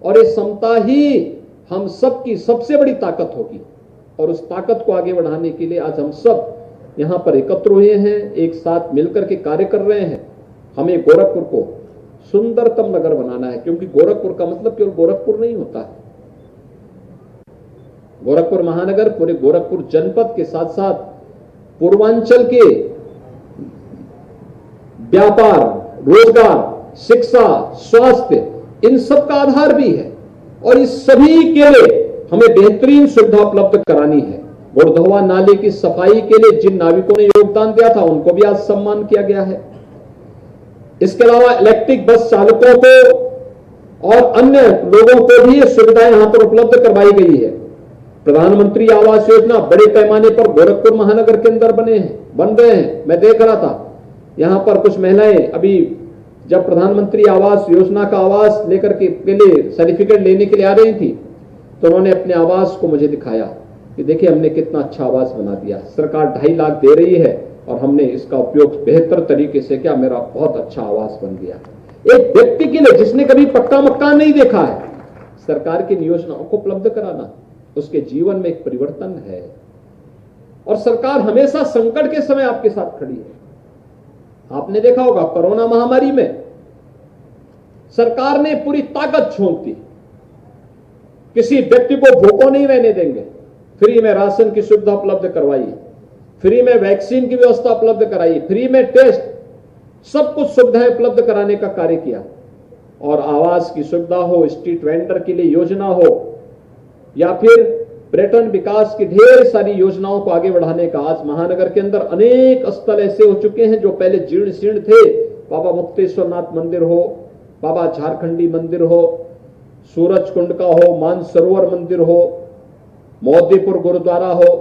और ये समता ही हम सब की सबसे बड़ी ताकत होगी। और उस ताकत को आगे बढ़ाने के लिए आज हम सब यहां पर एकत्र हुए हैं, एक साथ मिलकर के कार्य कर रहे हैं। हमें गोरखपुर को सुंदरतम नगर बनाना है, क्योंकि गोरखपुर का मतलब केवल गोरखपुर नहीं होता है। गोरखपुर महानगर पूरे गोरखपुर जनपद के साथ साथ पूर्वांचल के व्यापार, रोजगार, शिक्षा, स्वास्थ्य, इन सब का आधार भी है। और इस सभी के लिए हमें बेहतरीन सुविधा उपलब्ध करानी है। गोरधवा नाले की सफाई के लिए जिन नाविकों ने योगदान दिया था उनको भी आज सम्मान किया गया है। इसके अलावा इलेक्ट्रिक बस चालकों को और अन्य लोगों को भी ये सुविधाएं यहां पर उपलब्ध करवाई गई है। प्रधानमंत्री आवास योजना बड़े पैमाने पर गोरखपुर महानगर के अंदर बन रहे हैं। मैं देख रहा था यहां पर कुछ महिलाएं अभी जब प्रधानमंत्री आवास योजना का आवास लेकर के लिए सर्टिफिकेट लेने के लिए आ रही थी, तो उन्होंने अपने आवास को मुझे दिखाया कि देखिए हमने कितना अच्छा आवास बना दिया। सरकार 2.5 लाख दे रही है और हमने इसका उपयोग बेहतर तरीके से किया, मेरा बहुत अच्छा आवास बन गया। एक व्यक्ति के लिए जिसने कभी पक्का मकान नहीं देखा है, सरकार की योजनाओं को उपलब्ध कराना उसके जीवन में एक परिवर्तन है। और सरकार हमेशा संकट के समय आपके साथ खड़ी है। आपने देखा होगा कोरोना महामारी में सरकार ने पूरी ताकत झोंक दी, किसी व्यक्ति को भूखों नहीं रहने देंगे, फ्री में राशन की सुविधा उपलब्ध करवाई, फ्री में वैक्सीन की व्यवस्था उपलब्ध कराई, फ्री में टेस्ट, सब कुछ सुविधाएं उपलब्ध कराने का कार्य किया। और आवास की सुविधा हो, स्ट्रीट वेंडर के लिए योजना हो, या फिर पर्यटन विकास की ढेर सारी योजनाओं को आगे बढ़ाने का आज महानगर के अंदर अनेक स्थल ऐसे हो चुके हैं जो पहले जीर्ण शीर्ण थे। बाबा मुक्तेश्वरनाथ मंदिर हो, बाबा झारखंडी मंदिर हो, सूरज कुंड का हो, मानसरोवर मंदिर हो, मोदीपुर गुरुद्वारा हो,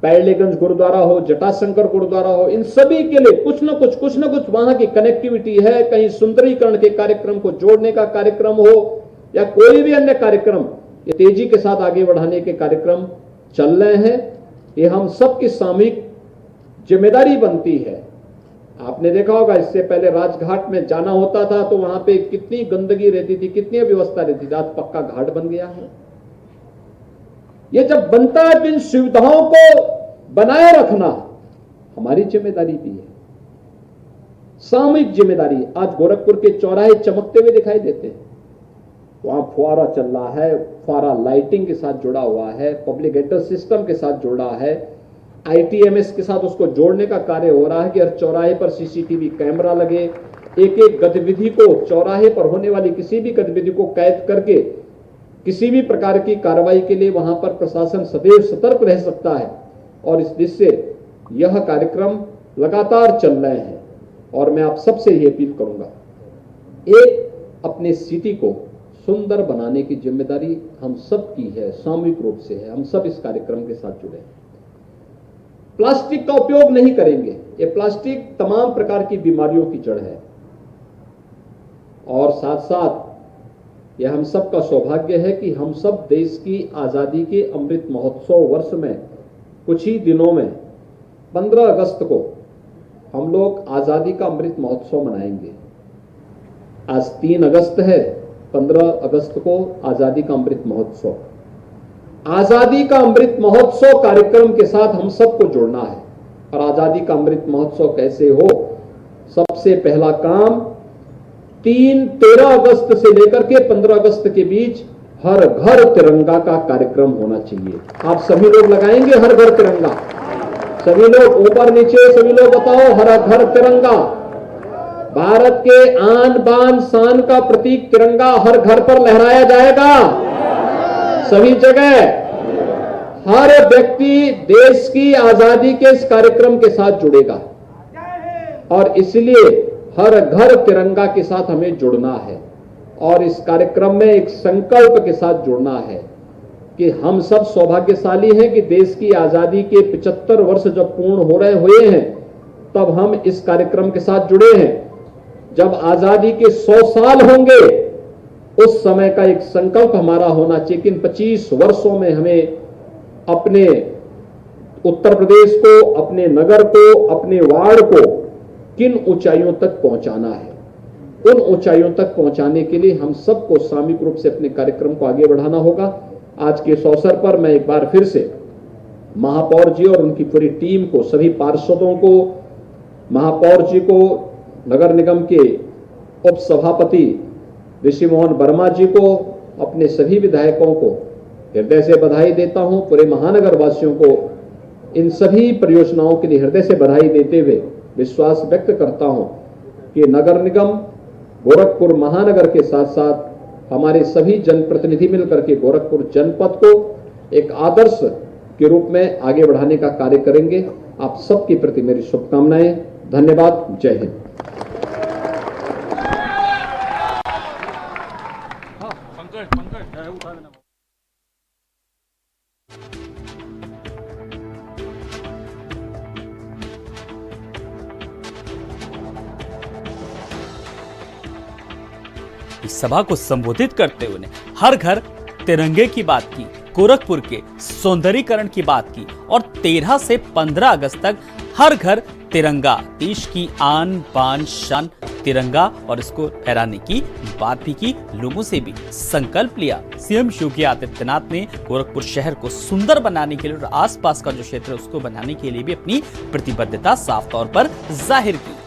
पैड़लीगंज गुरुद्वारा हो, जटाशंकर गुरुद्वारा हो, इन सभी के लिए कुछ न कुछ वहां की कनेक्टिविटी है। कहीं सुंदरीकरण के कार्यक्रम को जोड़ने का कार्यक्रम हो या कोई भी अन्य कार्यक्रम, ये तेजी के साथ आगे बढ़ाने के कार्यक्रम चल रहे हैं। ये हम सबकी सामूहिक जिम्मेदारी बनती है। आपने देखा होगा इससे पहले राजघाट में जाना होता था तो वहां पे कितनी गंदगी रहती थी, कितनी व्यवस्था रहती थी, आज पक्का घाट बन गया है। ये जब बनता है तो इन सुविधाओं को बनाए रखना हमारी जिम्मेदारी भी है, सामूहिक जिम्मेदारी। आज गोरखपुर के चौराहे चमकते हुए दिखाई देते हैं, वहां फुआरा चल रहा है, फुआरा लाइटिंग के साथ जुड़ा हुआ है, पब्लिक एड्रेस सिस्टम के साथ जुड़ा है, ITMS के साथ उसको जोड़ने का कार्य हो रहा है कि हर चौराहे पर CCTV कैमरा लगे, एक एक गतिविधि को, चौराहे पर होने वाली किसी भी गतिविधि को कैद करके किसी भी प्रकार की कार्रवाई के लिए वहां पर प्रशासन सदैव सतर्क रह सकता है। और इस दृष्टि से यह कार्यक्रम लगातार चल रहे हैं। और मैं आप सबसे ये अपील करूंगा, एक अपने सिटी को सुंदर बनाने की जिम्मेदारी हम सब की है, सामूहिक रूप से है। हम सब इस कार्यक्रम के साथ जुड़े हैं। प्लास्टिक का उपयोग नहीं करेंगे, ये प्लास्टिक तमाम प्रकार की बीमारियों की जड़ है। और साथ साथ यह हम सब का सौभाग्य है कि हम सब देश की आजादी के अमृत महोत्सव वर्ष में कुछ ही दिनों में 15 अगस्त को हम लोग आजादी का अमृत महोत्सव मनाएंगे। आज 3 अगस्त है, 15 अगस्त को आजादी का अमृत महोत्सव। आजादी का अमृत महोत्सव कार्यक्रम के साथ हम सबको जुड़ना है। और आजादी का अमृत महोत्सव कैसे हो, सबसे पहला काम 13 अगस्त से लेकर के 15 अगस्त के बीच हर घर तिरंगा का कार्यक्रम होना चाहिए। आप सभी लोग लगाएंगे हर घर तिरंगा? सभी लोग ऊपर नीचे सभी लोग बताओ, हर घर तिरंगा। भारत के आन बान शान का प्रतीक तिरंगा हर घर पर लहराया जाएगा, सभी जगह। हर व्यक्ति देश की आजादी के इस कार्यक्रम के साथ जुड़ेगा और इसलिए हर घर तिरंगा के साथ हमें जुड़ना है। और इस कार्यक्रम में एक संकल्प के साथ जुड़ना है कि हम सब सौभाग्यशाली हैं कि देश की आजादी के 75 वर्ष जब पूर्ण हो रहे हुए हैं तब हम इस कार्यक्रम के साथ जुड़े हैं। जब आजादी के 100 साल होंगे उस समय का एक संकल्प हमारा होना चाहिए कि इन 25 वर्षों में हमें अपने उत्तर प्रदेश को, अपने नगर को, अपने वार्ड को किन ऊंचाइयों तक पहुंचाना है। उन ऊंचाइयों तक पहुंचाने के लिए हम सबको सामूहिक रूप से अपने कार्यक्रम को आगे बढ़ाना होगा। आज के इस अवसर पर मैं एक बार फिर से महापौर जी और उनकी पूरी टीम को, सभी पार्षदों को, महापौर जी को, नगर निगम के उप सभापति ऋषि मोहन वर्मा जी को, अपने सभी विधायकों को हृदय से बधाई देता हूं। पूरे महानगर वासियों को इन सभी परियोजनाओं के लिए हृदय से बधाई देते हुए विश्वास व्यक्त करता हूं कि नगर निगम गोरखपुर महानगर के साथ साथ हमारे सभी जनप्रतिनिधि मिलकर के गोरखपुर जनपद को एक आदर्श के रूप में आगे बढ़ाने का कार्य करेंगे। आप सबके प्रति मेरी शुभकामनाएं। धन्यवाद। जय हिंद। इस सभा को संबोधित करते हुए हर घर तिरंगे की बात की, गोरखपुर के सौंदर्यीकरण की बात की और 13 से 15 अगस्त तक हर घर तिरंगा, देश की आन बान शान तिरंगा और इसको फहराने की बात भी की। लोगों से भी संकल्प लिया। सीएम योगी आदित्यनाथ ने गोरखपुर शहर को सुंदर बनाने के लिए और आसपास का जो क्षेत्र है उसको बनाने के लिए भी अपनी प्रतिबद्धता साफ तौर पर जाहिर की।